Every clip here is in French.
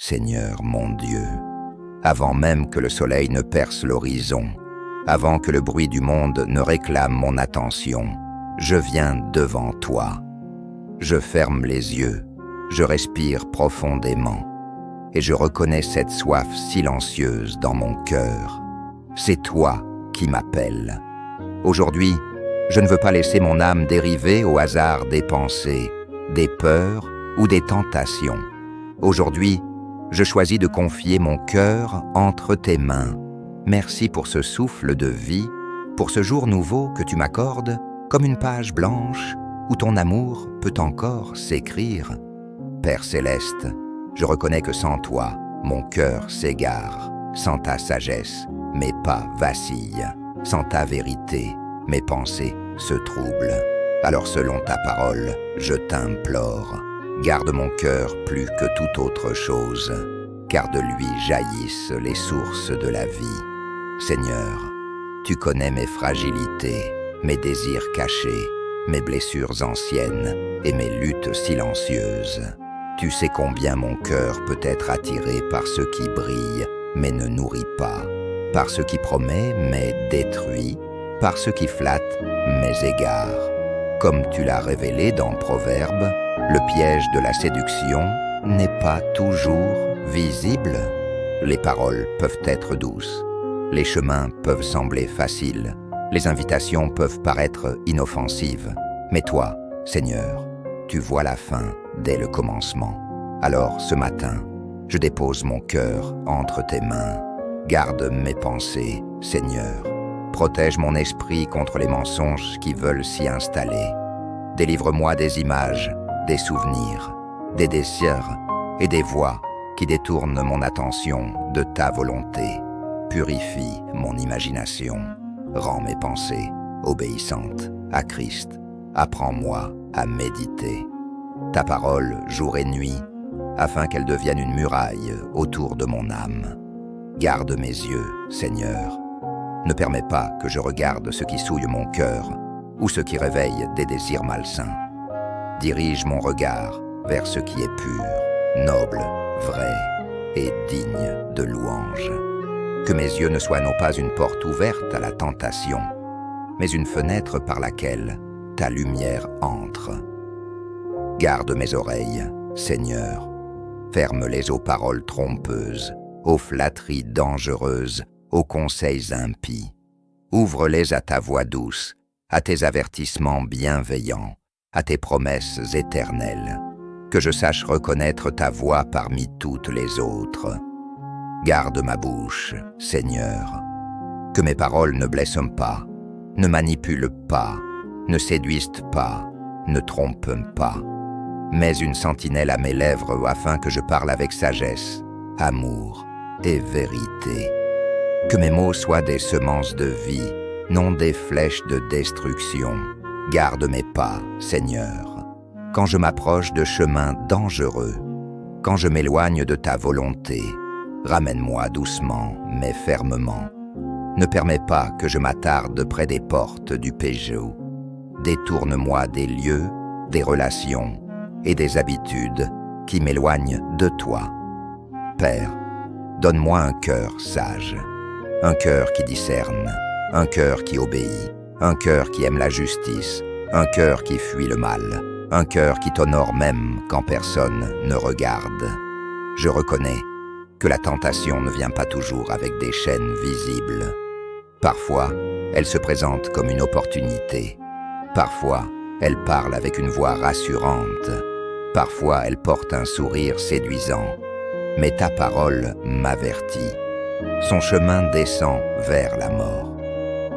Seigneur mon Dieu. Avant même que le soleil ne perce l'horizon, avant que le bruit du monde ne réclame mon attention, je viens devant toi. Je ferme les yeux, je respire profondément, et je reconnais cette soif silencieuse dans mon cœur. C'est toi qui m'appelles. Aujourd'hui, je ne veux pas laisser mon âme dériver au hasard des pensées, des peurs ou des tentations. Aujourd'hui, je choisis de confier mon cœur entre tes mains. Merci pour ce souffle de vie, pour ce jour nouveau que tu m'accordes, comme une page blanche où ton amour peut encore s'écrire. Père céleste, je reconnais que sans toi, mon cœur s'égare. Sans ta sagesse, mes pas vacillent. Sans ta vérité, mes pensées se troublent. Alors selon ta parole, je t'implore. Garde mon cœur plus que toute autre chose, car de lui jaillissent les sources de la vie. Seigneur, tu connais mes fragilités, mes désirs cachés, mes blessures anciennes et mes luttes silencieuses. Tu sais combien mon cœur peut être attiré par ce qui brille, mais ne nourrit pas, par ce qui promet, mais détruit, par ce qui flatte, mais égare. Comme tu l'as révélé dans Proverbes, le piège de la séduction n'est pas toujours visible. Les paroles peuvent être douces, les chemins peuvent sembler faciles, les invitations peuvent paraître inoffensives. Mais toi, Seigneur, tu vois la fin dès le commencement. Alors, ce matin, je dépose mon cœur entre tes mains. Garde mes pensées, Seigneur. Protège mon esprit contre les mensonges qui veulent s'y installer. Délivre-moi des images, des souvenirs, des désirs et des voix qui détournent mon attention de ta volonté. Purifie mon imagination. Rends mes pensées obéissantes à Christ. Apprends-moi à méditer ta parole jour et nuit, afin qu'elle devienne une muraille autour de mon âme. Garde mes yeux, Seigneur. Ne permets pas que je regarde ce qui souille mon cœur ou ce qui réveille des désirs malsains. Dirige mon regard vers ce qui est pur, noble, vrai et digne de louange. Que mes yeux ne soient non pas une porte ouverte à la tentation, mais une fenêtre par laquelle ta lumière entre. Garde mes oreilles, Seigneur. Ferme-les aux paroles trompeuses, aux flatteries dangereuses, aux conseils impies. Ouvre-les à ta voix douce, à tes avertissements bienveillants, à tes promesses éternelles. Que je sache reconnaître ta voix parmi toutes les autres. Garde ma bouche, Seigneur. Que mes paroles ne blessent pas, ne manipulent pas, ne séduisent pas, ne trompent pas. Mets une sentinelle à mes lèvres afin que je parle avec sagesse, amour et vérité. Que mes mots soient des semences de vie, non des flèches de destruction. Garde mes pas, Seigneur. Quand je m'approche de chemins dangereux, quand je m'éloigne de ta volonté, ramène-moi doucement mais fermement. Ne permets pas que je m'attarde près des portes du péché. Détourne-moi des lieux, des relations et des habitudes qui m'éloignent de toi. Père, donne-moi un cœur sage, un cœur qui discerne, un cœur qui obéit, un cœur qui aime la justice, un cœur qui fuit le mal, un cœur qui t'honore même quand personne ne regarde. Je reconnais que la tentation ne vient pas toujours avec des chaînes visibles. Parfois, elle se présente comme une opportunité. Parfois, elle parle avec une voix rassurante. Parfois, elle porte un sourire séduisant. Mais ta parole m'avertit. Son chemin descend vers la mort.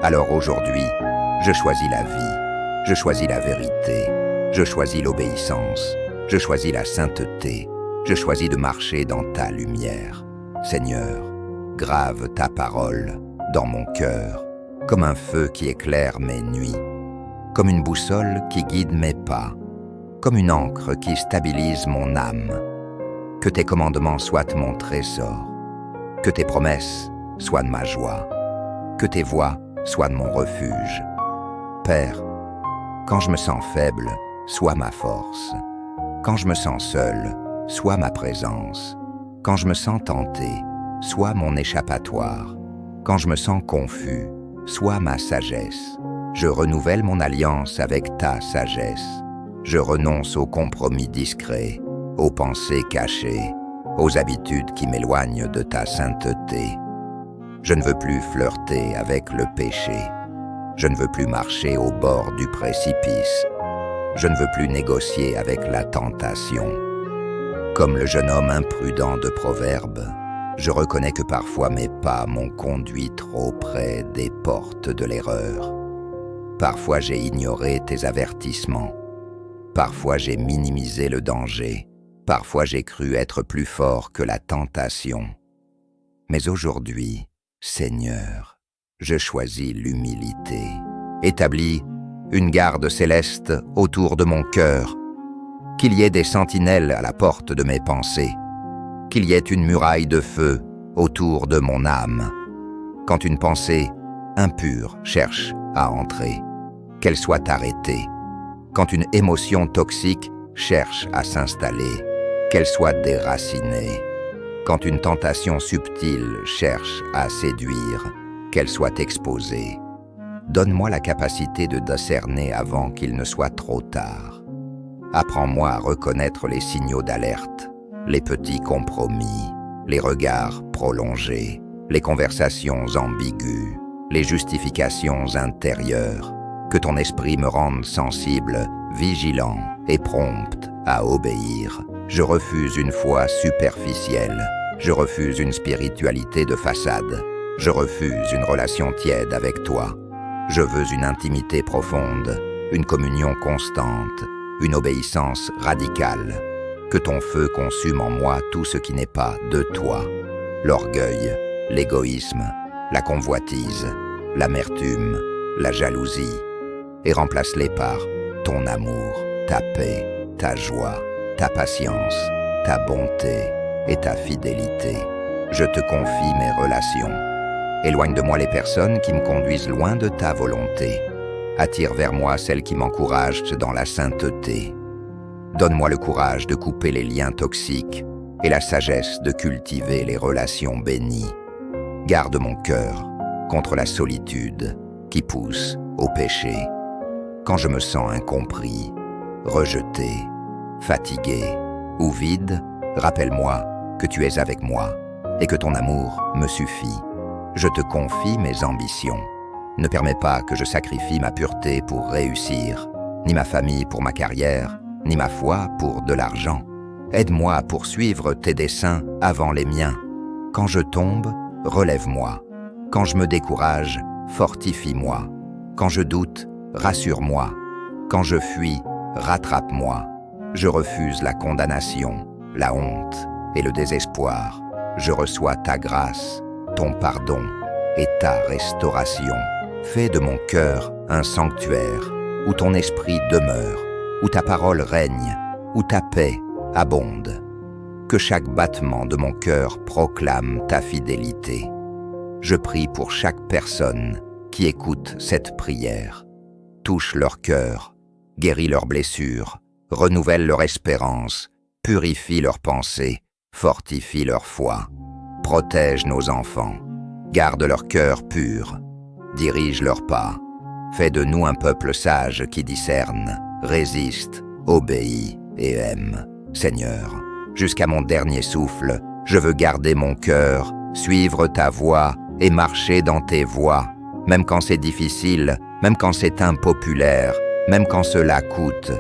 Alors aujourd'hui, je choisis la vie, je choisis la vérité, je choisis l'obéissance, je choisis la sainteté, je choisis de marcher dans ta lumière. Seigneur, grave ta parole dans mon cœur, comme un feu qui éclaire mes nuits, comme une boussole qui guide mes pas, comme une ancre qui stabilise mon âme. Que tes commandements soient mon trésor, que tes promesses soient de ma joie, que tes voies soient de mon refuge. Père, quand je me sens faible, sois ma force. Quand je me sens seul, sois ma présence. Quand je me sens tenté, sois mon échappatoire. Quand je me sens confus, sois ma sagesse. Je renouvelle mon alliance avec ta sagesse. Je renonce aux compromis discrets, aux pensées cachées, aux habitudes qui m'éloignent de ta sainteté. Je ne veux plus flirter avec le péché. Je ne veux plus marcher au bord du précipice. Je ne veux plus négocier avec la tentation. Comme le jeune homme imprudent de Proverbes, je reconnais que parfois mes pas m'ont conduit trop près des portes de l'erreur. Parfois j'ai ignoré tes avertissements. Parfois j'ai minimisé le danger. Parfois j'ai cru être plus fort que la tentation. Mais aujourd'hui, Seigneur, je choisis l'humilité. Établis une garde céleste autour de mon cœur. Qu'il y ait des sentinelles à la porte de mes pensées. Qu'il y ait une muraille de feu autour de mon âme. Quand une pensée impure cherche à entrer, qu'elle soit arrêtée. Quand une émotion toxique cherche à s'installer, qu'elle soit déracinée. Quand une tentation subtile cherche à séduire, qu'elle soit exposée. Donne-moi la capacité de discerner avant qu'il ne soit trop tard. Apprends-moi à reconnaître les signaux d'alerte, les petits compromis, les regards prolongés, les conversations ambiguës, les justifications intérieures. Que ton esprit me rende sensible, vigilant et prompt à obéir. Je refuse une foi superficielle. Je refuse une spiritualité de façade. Je refuse une relation tiède avec toi. Je veux une intimité profonde, une communion constante, une obéissance radicale. Que ton feu consume en moi tout ce qui n'est pas de toi. L'orgueil, l'égoïsme, la convoitise, l'amertume, la jalousie, et remplace-les par ton amour, ta paix, ta joie, ta patience, ta bonté et ta fidélité. Je te confie mes relations. Éloigne de moi les personnes qui me conduisent loin de ta volonté. Attire vers moi celles qui m'encouragent dans la sainteté. Donne-moi le courage de couper les liens toxiques et la sagesse de cultiver les relations bénies. Garde mon cœur contre la solitude qui pousse au péché. Quand je me sens incompris, rejeté, fatigué ou vide, rappelle-moi que tu es avec moi et que ton amour me suffit. Je te confie mes ambitions. Ne permets pas que je sacrifie ma pureté pour réussir, ni ma famille pour ma carrière, ni ma foi pour de l'argent. Aide-moi à poursuivre tes desseins avant les miens. Quand je tombe, relève-moi. Quand je me décourage, fortifie-moi. Quand je doute, rassure-moi. Quand je fuis, rattrape-moi. Je refuse la condamnation, la honte et le désespoir. Je reçois ta grâce, ton pardon et ta restauration. Fais de mon cœur un sanctuaire où ton esprit demeure, où ta parole règne, où ta paix abonde. Que chaque battement de mon cœur proclame ta fidélité. Je prie pour chaque personne qui écoute cette prière. Touche leur cœur, guéris leurs blessures, renouvelle leur espérance, purifie leurs pensées, fortifie leur foi. Protège nos enfants, garde leur cœur pur, dirige leurs pas. Fais de nous un peuple sage qui discerne, résiste, obéit et aime. Seigneur, jusqu'à mon dernier souffle, je veux garder mon cœur, suivre ta voie et marcher dans tes voies, même quand c'est difficile, même quand c'est impopulaire, même quand cela coûte.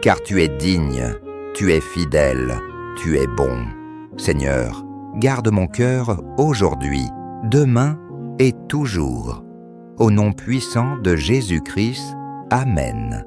Car tu es digne, tu es fidèle, tu es bon. Seigneur, garde mon cœur aujourd'hui, demain et toujours. Au nom puissant de Jésus-Christ, Amen.